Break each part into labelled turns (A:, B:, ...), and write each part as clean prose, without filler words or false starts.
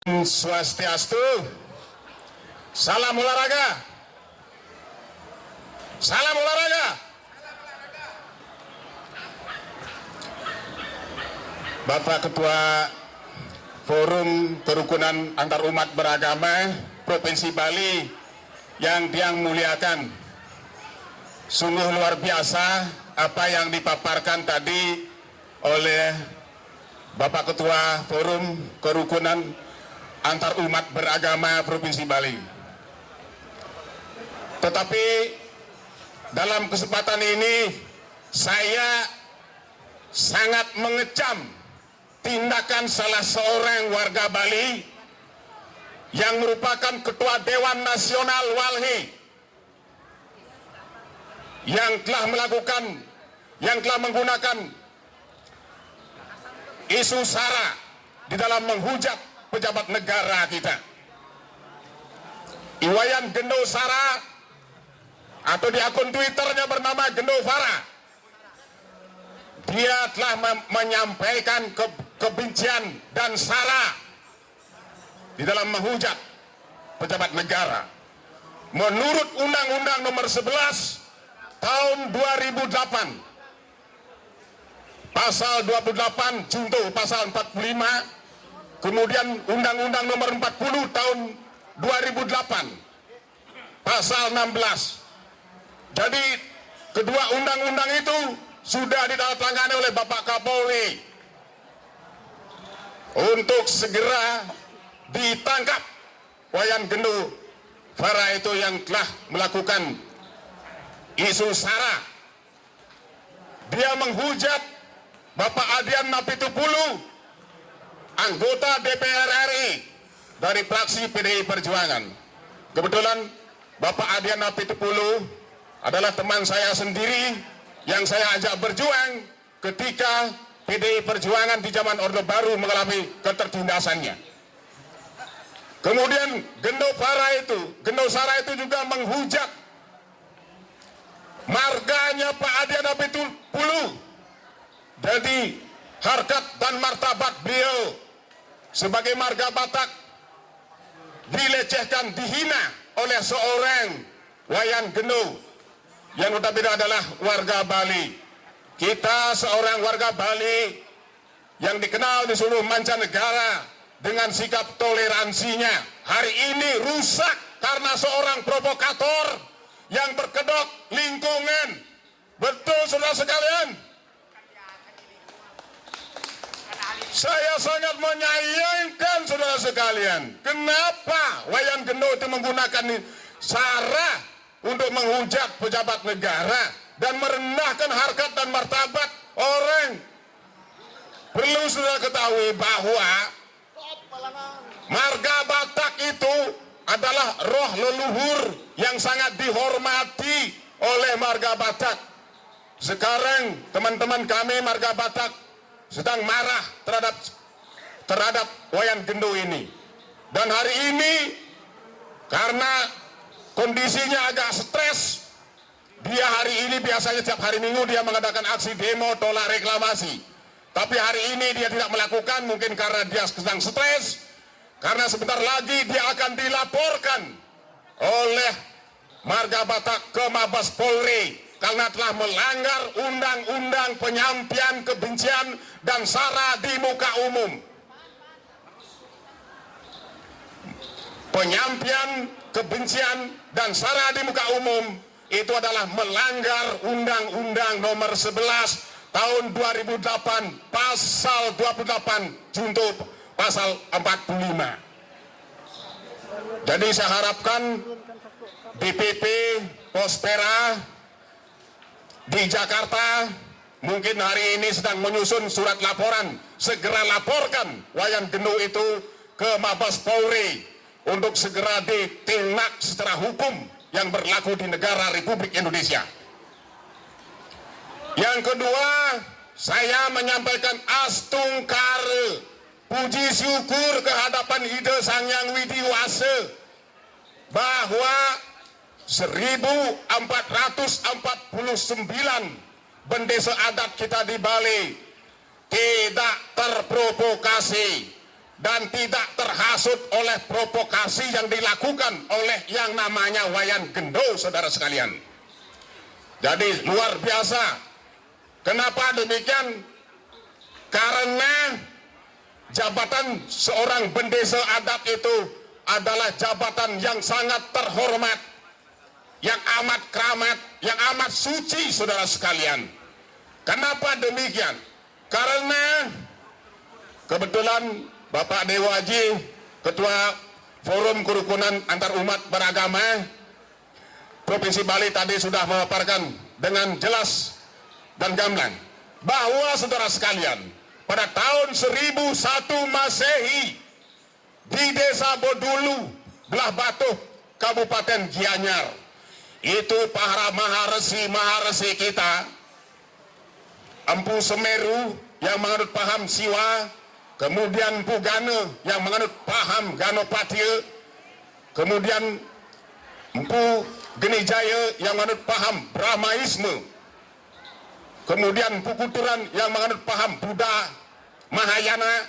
A: Swastiastu, salam olahraga, salam olahraga. Bapak Ketua Forum Kerukunan Antarumat Beragama Provinsi Bali yang muliakan, sungguh luar biasa apa yang dipaparkan tadi oleh Bapak Ketua Forum Kerukunan Antarumat Beragama Provinsi Bali. Tetapi dalam kesempatan ini saya sangat mengecam tindakan salah seorang warga Bali yang merupakan Ketua Dewan Nasional Walhi yang telah menggunakan isu SARA di dalam menghujat pejabat negara kita. Iwayan Gendo Sara atau di akun Twitternya bernama Gendo Fara, dia telah menyampaikan kebencian dan SARA di dalam menghujat pejabat negara. Menurut Undang-Undang Nomor 11 Tahun 2008, Pasal 28 junto Pasal 45, kemudian Undang-Undang Nomor 40 Tahun 2008 Pasal 16. Jadi kedua undang-undang itu sudah ditandatangani oleh Bapak Kapolri untuk segera ditangkap Wayan Gendo Fara itu yang telah melakukan isu SARA. Dia menghujat Bapak Adian Napitupulu, anggota DPR RI dari fraksi PDI Perjuangan. Kebetulan Bapak Adian Napitupulu adalah teman saya sendiri yang saya ajak berjuang ketika PDI Perjuangan di zaman Orde Baru mengalami ketertindasannya. Kemudian Gendo Sara itu juga menghujat marganya Pak Adian Napitupulu. Jadi harkat dan martabat beliau sebagai marga Batak dilecehkan, dihina oleh seorang Wayan Gendo yang notabene adalah warga Bali. Kita seorang warga Bali yang dikenal di seluruh mancanegara dengan sikap toleransinya, hari ini rusak karena seorang provokator yang berkedok lingkungan. Betul, saudara sekalian. Saya sangat menyayangkan saudara sekalian, kenapa Wayan Gendo itu menggunakan SARA untuk menghujat pejabat negara dan merendahkan harkat dan martabat orang. Perlu saudara ketahui bahwa marga Batak itu adalah roh leluhur yang sangat dihormati oleh marga Batak. Sekarang teman-teman kami marga Batak sedang marah terhadap Wayan Gendo ini. Dan hari ini karena kondisinya agak stres, dia hari ini biasanya setiap hari Minggu dia mengadakan aksi demo tolak reklamasi. Tapi hari ini dia tidak melakukan, mungkin karena dia sedang stres, karena sebentar lagi dia akan dilaporkan oleh marga Batak ke Mabes Polri karena telah melanggar undang-undang penyampaian kebencian dan SARA di muka umum. Penyampaian kebencian dan SARA di muka umum itu adalah melanggar Undang-Undang Nomor 11 Tahun 2008 Pasal 28 junto Pasal 45. Jadi saya harapkan DPP Pospera di Jakarta mungkin hari ini sedang menyusun surat laporan, segera laporkan Wayan Gendo itu ke Mabes Polri untuk segera ditindak secara hukum yang berlaku di negara Republik Indonesia. Yang kedua, saya menyampaikan astungkare, puji syukur kehadapan Ide Sang Hyang Widi Wase bahwa 1449 bendesa adat kita di Bali tidak terprovokasi dan tidak terhasut oleh provokasi yang dilakukan oleh yang namanya Wayan Gendo, saudara sekalian. Jadi luar biasa. Kenapa demikian? Karena jabatan seorang bendesa adat itu adalah jabatan yang sangat terhormat, yang amat keramat, yang amat suci, saudara sekalian. Kenapa demikian? Karena kebetulan Bapak Dewa Haji, Ketua Forum Kerukunan Antar Umat Beragama Provinsi Bali tadi sudah memaparkan dengan jelas dan gamblang bahwa saudara sekalian, pada tahun 1001 Masehi di Desa Bodulu, Belah Batuh, Kabupaten Gianyar, itu para maharesi kita, Empu Semeru yang menganut paham Siwa, kemudian Empu Gane yang menganut paham Ganopatya, kemudian Empu Genijaya yang menganut paham Brahmaisme, kemudian Empu Kuturan yang menganut paham Buddha Mahayana,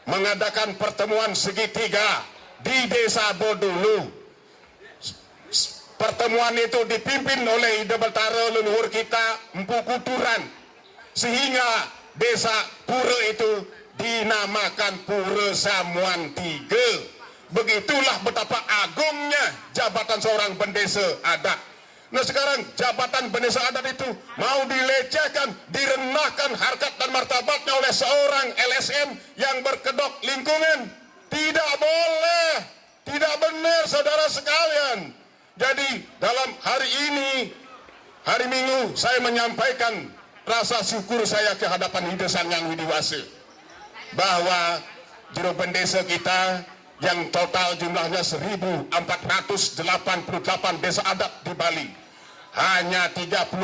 A: mengadakan pertemuan segitiga di Desa Bodulu. Pertemuan itu dipimpin oleh Ida Betara leluhur kita Empu Kuturan, sehingga desa Pura itu dinamakan Pura Samuan Tiga. Begitulah betapa agungnya jabatan seorang bendesa adat. Nah sekarang jabatan bendesa adat itu mau dilecehkan, direndahkan harkat dan martabatnya oleh seorang LSM yang berkedok lingkungan. Tidak boleh, tidak benar saudara sekalian. Jadi dalam hari ini, hari Minggu, saya menyampaikan rasa syukur saya ke hadapan Hidesan Yang Widiwasa bahwa juru bendesa kita yang total jumlahnya 1488 desa adat di Bali, hanya 39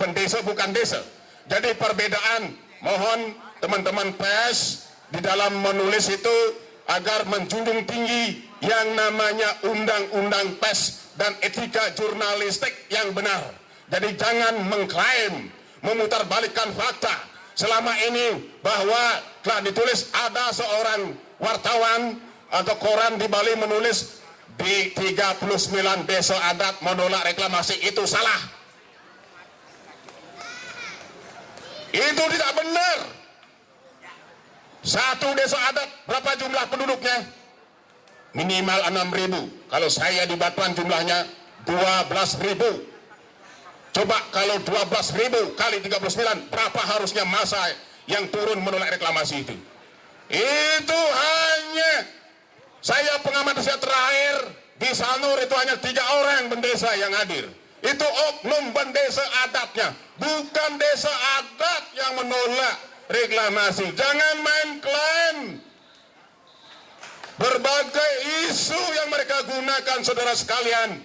A: bendesa bukan desa. Jadi perbedaan, mohon teman-teman pers di dalam menulis itu agar menjunjung tinggi yang namanya undang-undang pers dan etika jurnalistik yang benar. Jadi jangan mengklaim, memutarbalikkan fakta selama ini bahwa telah ditulis ada seorang wartawan atau koran di Bali menulis di 39 desa adat menolak reklamasi. Itu salah. Itu tidak benar. Satu desa adat berapa jumlah penduduknya? Minimal 6.000. Kalau saya di Batuan jumlahnya 12.000. Coba kalau 12.000 kali 39, berapa harusnya masa yang turun menolak reklamasi itu? Itu hanya, saya pengamat desa terakhir di Sanur itu hanya 3 orang bendesa yang hadir. Itu oknum bendesa adatnya, bukan desa adat yang menolak reklamasi. Jangan main klaim. Berbagai isu yang mereka gunakan, saudara sekalian,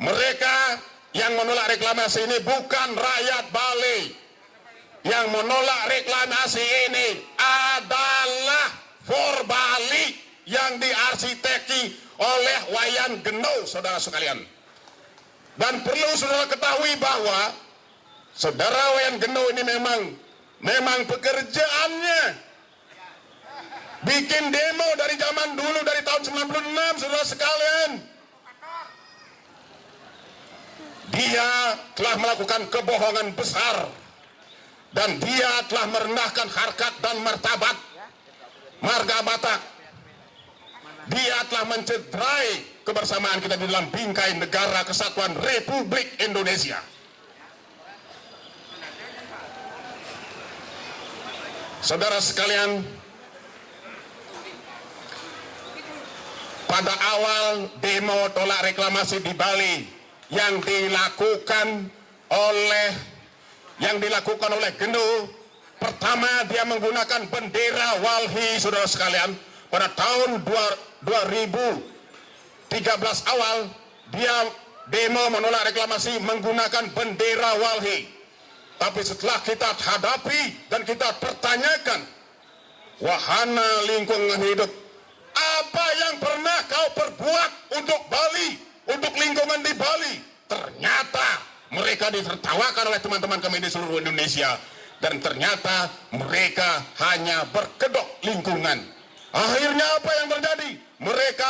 A: mereka yang menolak reklamasi ini bukan rakyat Bali. Yang menolak reklamasi ini adalah For Bali yang diarsiteki oleh Wayan Gendo, saudara sekalian. Dan perlu saudara ketahui bahwa saudara Wayan Gendo ini memang pekerjaannya bikin demo dari zaman dulu, dari tahun 96, saudara sekalian. Dia telah melakukan kebohongan besar dan dia telah merendahkan harkat dan martabat marga Batak. Dia telah mencederai kebersamaan kita di dalam bingkai negara kesatuan Republik Indonesia. Saudara sekalian, pada awal demo tolak reklamasi di Bali yang dilakukan oleh Gendo, pertama dia menggunakan bendera Walhi, saudara sekalian. Pada tahun 2013 awal dia demo menolak reklamasi menggunakan bendera Walhi. Tapi setelah kita hadapi dan kita pertanyakan, wahana lingkungan hidup, apa yang pernah kau perbuat untuk Bali, untuk lingkungan di Bali? Ternyata mereka ditertawakan oleh teman-teman kami di seluruh Indonesia. dan ternyata mereka hanya berkedok lingkungan. Akhirnya apa yang terjadi? Mereka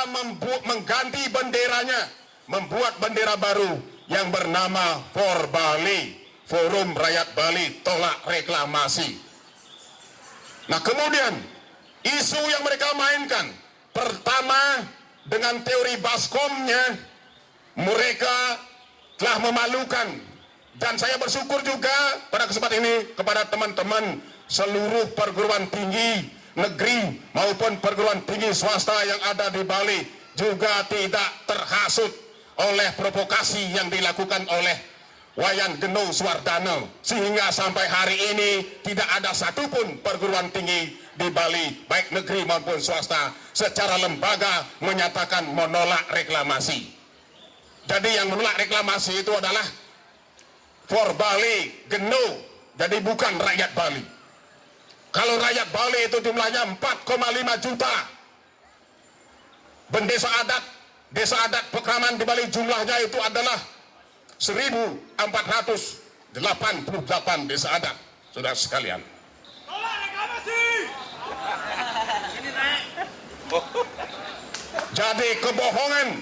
A: mengganti benderanya, membuat bendera baru yang bernama For Bali, Forum Rakyat Bali Tolak Reklamasi. Nah kemudian isu yang mereka mainkan, pertama dengan teori baskomnya, mereka telah memalukan. Dan saya bersyukur juga pada kesempatan ini kepada teman-teman seluruh perguruan tinggi negeri maupun perguruan tinggi swasta yang ada di Bali juga tidak terhasut oleh provokasi yang dilakukan oleh Wayan Geno Suwardana, sehingga sampai hari ini tidak ada satupun perguruan tinggi di Bali baik negeri maupun swasta secara lembaga menyatakan menolak reklamasi. Jadi yang menolak reklamasi itu adalah For Bali Geno, jadi bukan rakyat Bali. Kalau rakyat Bali itu jumlahnya 4,5 juta. Desa adat Pekraman di Bali jumlahnya itu adalah 1.488 desa adat, saudara sekalian.
B: Tolak reklamasi.
A: Jadi kebohongan,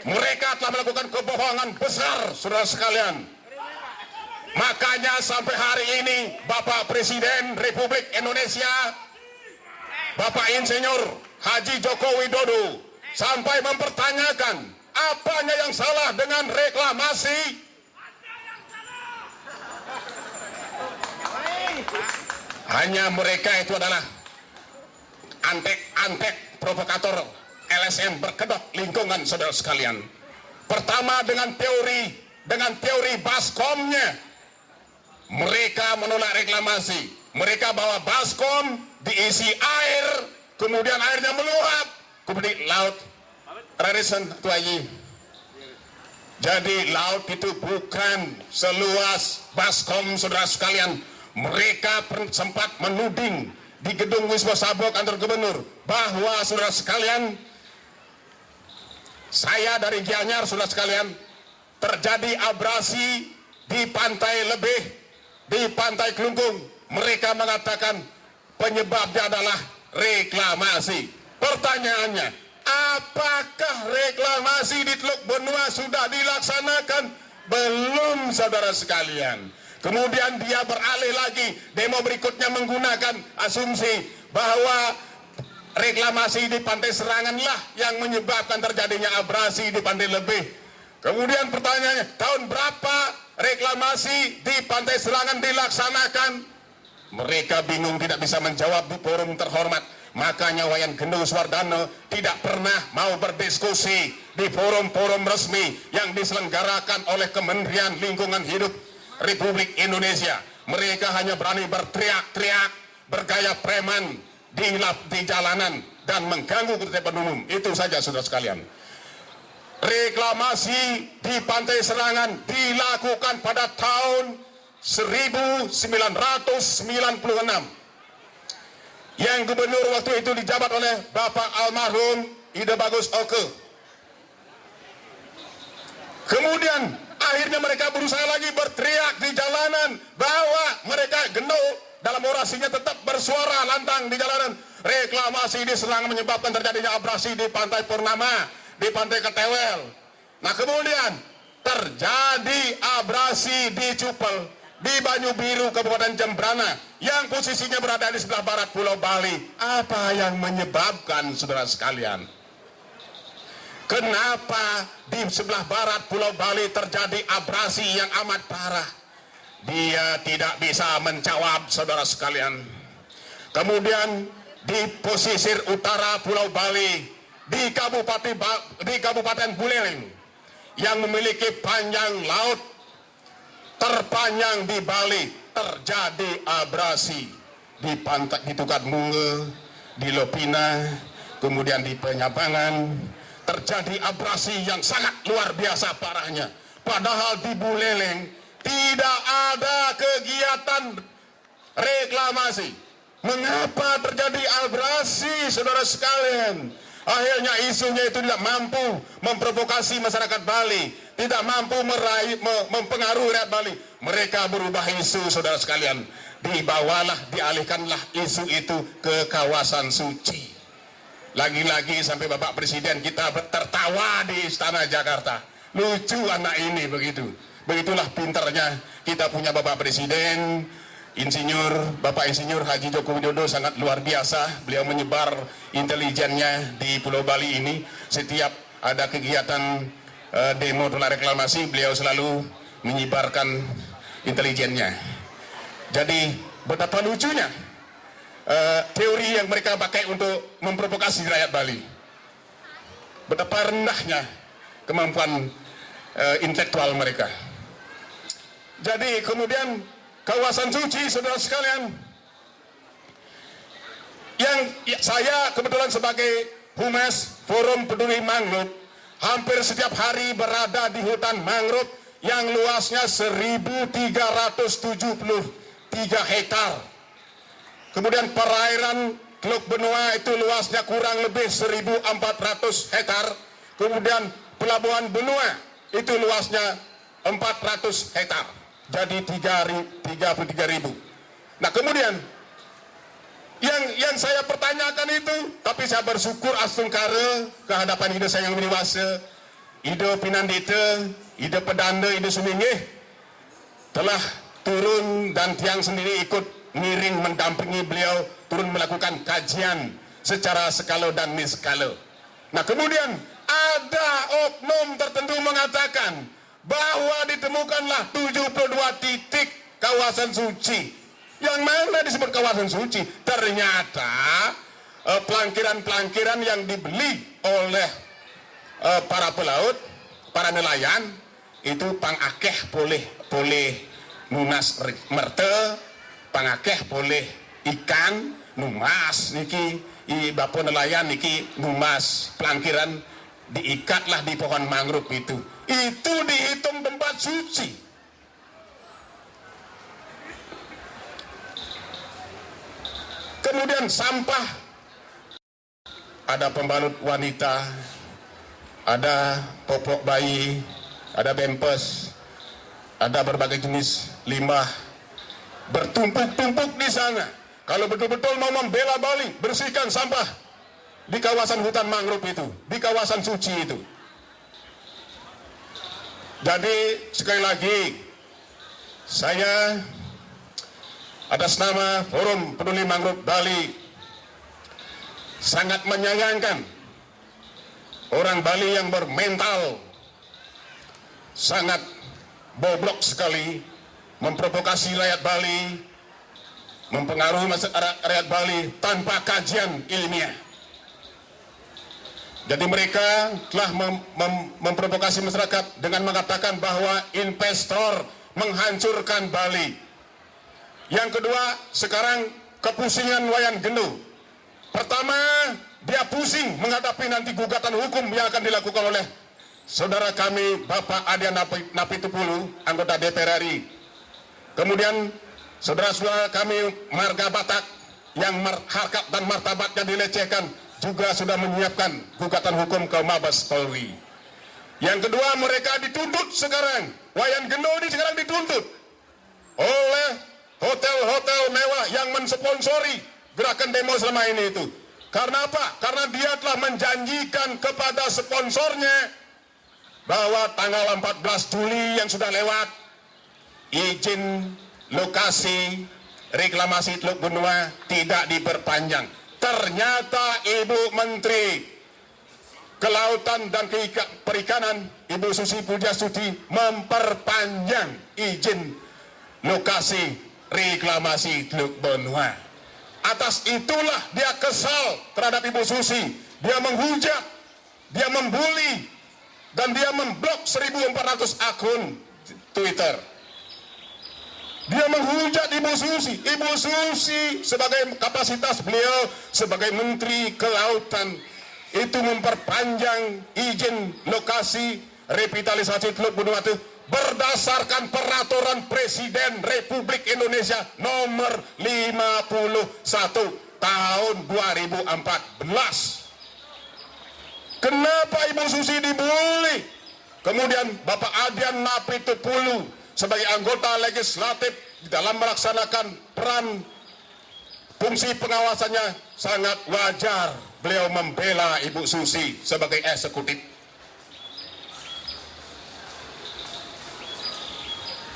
A: mereka telah melakukan kebohongan besar, saudara sekalian. Makanya sampai hari ini Bapak Presiden Republik Indonesia, Bapak Insinyur Haji Joko Widodo sampai mempertanyakan apanya yang salah dengan reklamasi. Hanya mereka itu adalah antek-antek provokator LSM berkedok lingkungan, saudara sekalian. Pertama dengan teori baskomnya, mereka menolak reklamasi. Mereka bawa baskom diisi air, kemudian airnya meluap, kemudian laut. Rarisen tuayi. Jadi laut itu bukan seluas baskom, saudara sekalian. Mereka sempat menuding di gedung Wisma Sabok kantor gubernur bahwa, saudara sekalian, saya dari Gianyar, saudara sekalian, terjadi abrasi di pantai Lebih, di pantai Kelungkung. Mereka mengatakan penyebabnya adalah reklamasi. Pertanyaannya, apakah reklamasi di Teluk Benua sudah dilaksanakan? Belum, saudara sekalian. Kemudian dia beralih lagi, demo berikutnya menggunakan asumsi bahwa reklamasi di Pantai Serangan lah yang menyebabkan terjadinya abrasi di Pantai Lebih. Kemudian pertanyaannya, tahun berapa reklamasi di Pantai Serangan dilaksanakan? Mereka bingung, tidak bisa menjawab di forum terhormat. Makanya Wayan Geno Suwardana tidak pernah mau berdiskusi di forum-forum resmi yang diselenggarakan oleh Kementerian Lingkungan Hidup Republik Indonesia. Mereka hanya berani berteriak-teriak, bergaya preman di jalanan dan mengganggu ketertiban umum. Itu saja, saudara sekalian. Reklamasi di Pantai Serangan dilakukan pada tahun 1996. Yang gubernur waktu itu dijabat oleh Bapak almarhum Ide Bagus Oke. Kemudian akhirnya mereka berusaha lagi berteriak di jalanan bahwa mereka Geno dalam orasinya tetap bersuara lantang di jalanan. Reklamasi di Serangan menyebabkan terjadinya abrasi di Pantai Purnama, di Pantai Ketewel. Nah kemudian terjadi abrasi di Cupel, di Banyu Biru, Kabupaten Jembrana, yang posisinya berada di sebelah barat Pulau Bali. Apa yang menyebabkan, saudara sekalian? Kenapa di sebelah barat Pulau Bali terjadi abrasi yang amat parah? Dia tidak bisa menjawab, saudara sekalian. Kemudian di pesisir utara Pulau Bali, di Kabupaten Buleleng, yang memiliki panjang laut terpanjang di Bali, terjadi abrasi di pantai, di Tukadmunge, di Lopina, kemudian di Penyabangan, terjadi abrasi yang sangat luar biasa parahnya. Padahal di Buleleng tidak ada kegiatan reklamasi. Mengapa terjadi abrasi, saudara sekalian? Akhirnya isunya itu tidak mampu memprovokasi masyarakat Bali, tidak mampu mempengaruhi rakyat Bali. Mereka berubah isu, saudara sekalian. dialihkanlah isu itu ke kawasan suci. Lagi-lagi sampai Bapak Presiden kita tertawa di Istana Jakarta. Lucu anak ini begitu. Begitulah pintarnya kita punya Bapak Presiden, Bapak Insinyur Haji Joko Widodo sangat luar biasa. Beliau menyebar intelijennya di Pulau Bali ini. Setiap ada kegiatan demo tolak reklamasi, beliau selalu menyebarkan intelijennya. Jadi betapa lucunya teori yang mereka pakai untuk memprovokasi rakyat Bali. Betapa rendahnya kemampuan intelektual mereka. Jadi kemudian kawasan suci, saudara sekalian, yang saya kebetulan sebagai Humas Forum Peduli Mangrove, hampir setiap hari berada di hutan mangrove yang luasnya 1.373 hektar. Kemudian perairan Teluk Benua itu luasnya kurang lebih 1.400 hektar. Kemudian Pelabuhan Benua itu luasnya 400 hektar. Jadi 33.000. Nah kemudian yang saya pertanyakan itu, tapi saya bersyukur asungkara kehadapan ide saya yang dewasa, ide Pinandita, ide Pedanda, ide Sumingih telah turun dan tiang sendiri ikut ngiring mendampingi beliau turun melakukan kajian secara skala dan niskala. Nah kemudian ada oknum tertentu mengatakan bahwa ditemukanlah 72 titik kawasan suci. Yang mana disebut kawasan suci? Ternyata pelangkiran-pelangkiran yang dibeli oleh para pelaut, para nelayan, itu pangakeh boleh nunas merte, pangakeh boleh ikan, numas niki bapo nelayan niki numas pelangkiran diikatlah di pohon mangrove itu dihitung tempat suci. Kemudian sampah, ada pembalut wanita, ada popok bayi, ada pampers, ada berbagai jenis limbah bertumpuk-tumpuk di sana. Kalau betul-betul mau membela Bali, bersihkan sampah di kawasan hutan mangrove itu, di kawasan suci itu. Jadi sekali lagi saya atas nama Forum Peduli Mangrove Bali sangat menyayangkan orang Bali yang bermental sangat bobrok sekali, memprovokasi rakyat Bali, mempengaruhi rakyat Bali tanpa kajian ilmiah. Jadi mereka telah memprovokasi masyarakat dengan mengatakan bahwa investor menghancurkan Bali. Yang kedua, sekarang kepusingan Wayan Gendo. Pertama, dia pusing menghadapi nanti gugatan hukum yang akan dilakukan oleh saudara kami Bapak Adian Napitupulu, anggota DPR RI. Kemudian saudara-saudara kami Marga Batak yang harkat dan martabatnya dilecehkan juga sudah menyiapkan gugatan hukum ke Mabes Polri. Yang kedua, mereka dituntut sekarang, Wayan Gendo ini sekarang dituntut oleh hotel-hotel mewah yang mensponsori gerakan demo selama ini itu. Karena apa? Karena dia telah menjanjikan kepada sponsornya bahwa tanggal 14 Juli yang sudah lewat, izin lokasi reklamasi Teluk Benua tidak diperpanjang. Ternyata Ibu Menteri Kelautan dan Perikanan, Ibu Susi Pujiastuti, memperpanjang izin lokasi reklamasi Teluk Benua. Atas itulah dia kesal terhadap Ibu Susi. Dia menghujat, dia membuli, dan dia memblok 1.400 akun Twitter. Dia menghujat Ibu Susi. Ibu Susi sebagai kapasitas beliau sebagai Menteri Kelautan itu memperpanjang izin lokasi revitalisasi Teluk Benua itu berdasarkan peraturan Presiden Republik Indonesia nomor 51 tahun 2014. Kenapa Ibu Susi dibully? Kemudian Bapak Adian Napitupulu sebagai anggota legislatif di dalam melaksanakan peran fungsi pengawasannya sangat wajar beliau membela Ibu Susi sebagai eksekutif.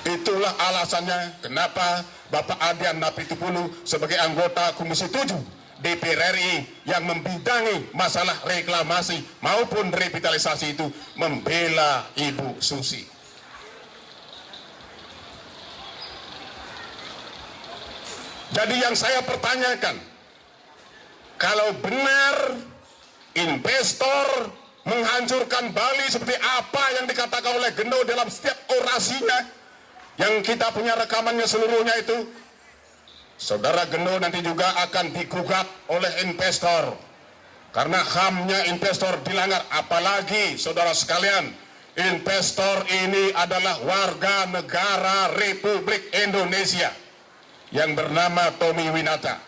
A: Itulah alasannya kenapa Bapak Adian Napitupulu sebagai anggota Komisi 7 DPR RI yang membidangi masalah reklamasi maupun revitalisasi itu membela Ibu Susi. Jadi yang saya pertanyakan, kalau benar investor menghancurkan Bali seperti apa yang dikatakan oleh Gendo dalam setiap orasinya, yang kita punya rekamannya seluruhnya itu, Saudara Gendo nanti juga akan digugat oleh investor. Karena HAM-nya investor dilanggar. Apalagi saudara sekalian, investor ini adalah warga negara Republik Indonesia yang bernama Tommy Winata.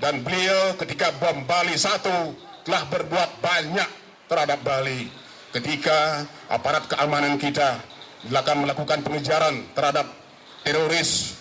A: Dan beliau ketika bom Bali 1 telah berbuat banyak terhadap Bali. Ketika aparat keamanan kita akan melakukan pengejaran terhadap teroris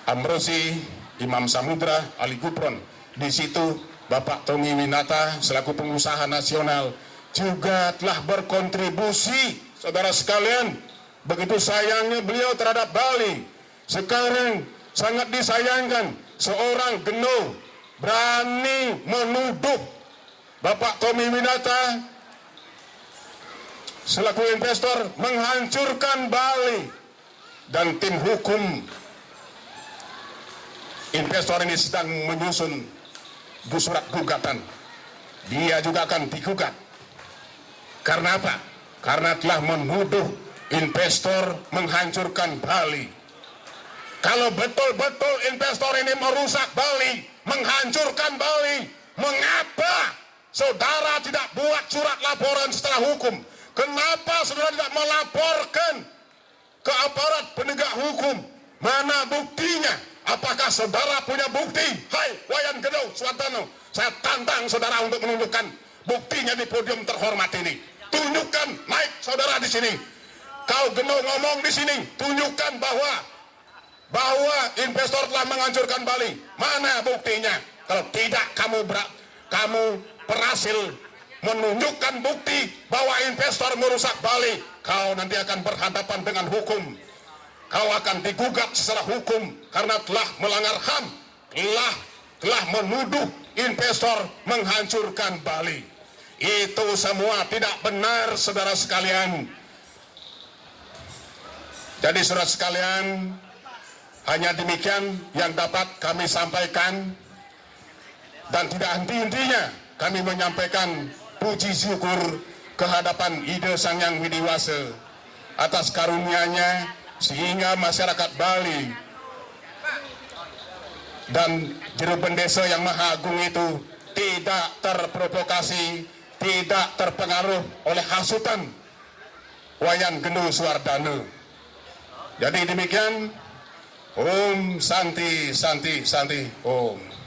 A: Amrosi, Imam Samudra, Ali Gufron. Di situ Bapak Tommy Winata selaku pengusaha nasional juga telah berkontribusi. Saudara sekalian, begitu sayangnya beliau terhadap Bali. Sekarang sangat disayangkan seorang Gendo berani menuduh Bapak Tommy Winata selaku investor menghancurkan Bali. Dan tim hukum investor ini sedang menyusun surat gugatan. Dia juga akan digugat. Karena apa? Karena telah menuduh investor menghancurkan Bali. Kalau betul-betul investor ini merusak Bali, menghancurkan Bali, mengapa saudara tidak buat surat laporan setelah hukum? Kenapa saudara tidak melaporkan ke aparat penegak hukum? Mana buktinya? Apakah saudara punya bukti? Hai, Wayan Gendo Suwartono, saya tantang saudara untuk menunjukkan buktinya di podium terhormat ini. Tunjukkan, naik saudara di sini. Kau Gendo ngomong di sini, tunjukkan bahwa investor telah menghancurkan Bali. Mana buktinya? Kalau tidak kamu berhasil menunjukkan bukti bahwa investor merusak Bali, kau nanti akan berhadapan dengan hukum. Kau akan digugat secara hukum karena telah melanggar HAM, telah menuduh investor menghancurkan Bali. Itu semua tidak benar, saudara sekalian. Jadi saudara sekalian, hanya demikian yang dapat kami sampaikan. Dan tidak henti-hentinya kami menyampaikan puji syukur kehadapan Ide Sang Hyang Widiwasa atas karunia-Nya sehingga masyarakat Bali dan juru bendesa yang maha agung itu tidak terprovokasi, tidak terpengaruh oleh hasutan Wayan Gendo Suwardono. Jadi demikian. Om Santi Santi Santi Om.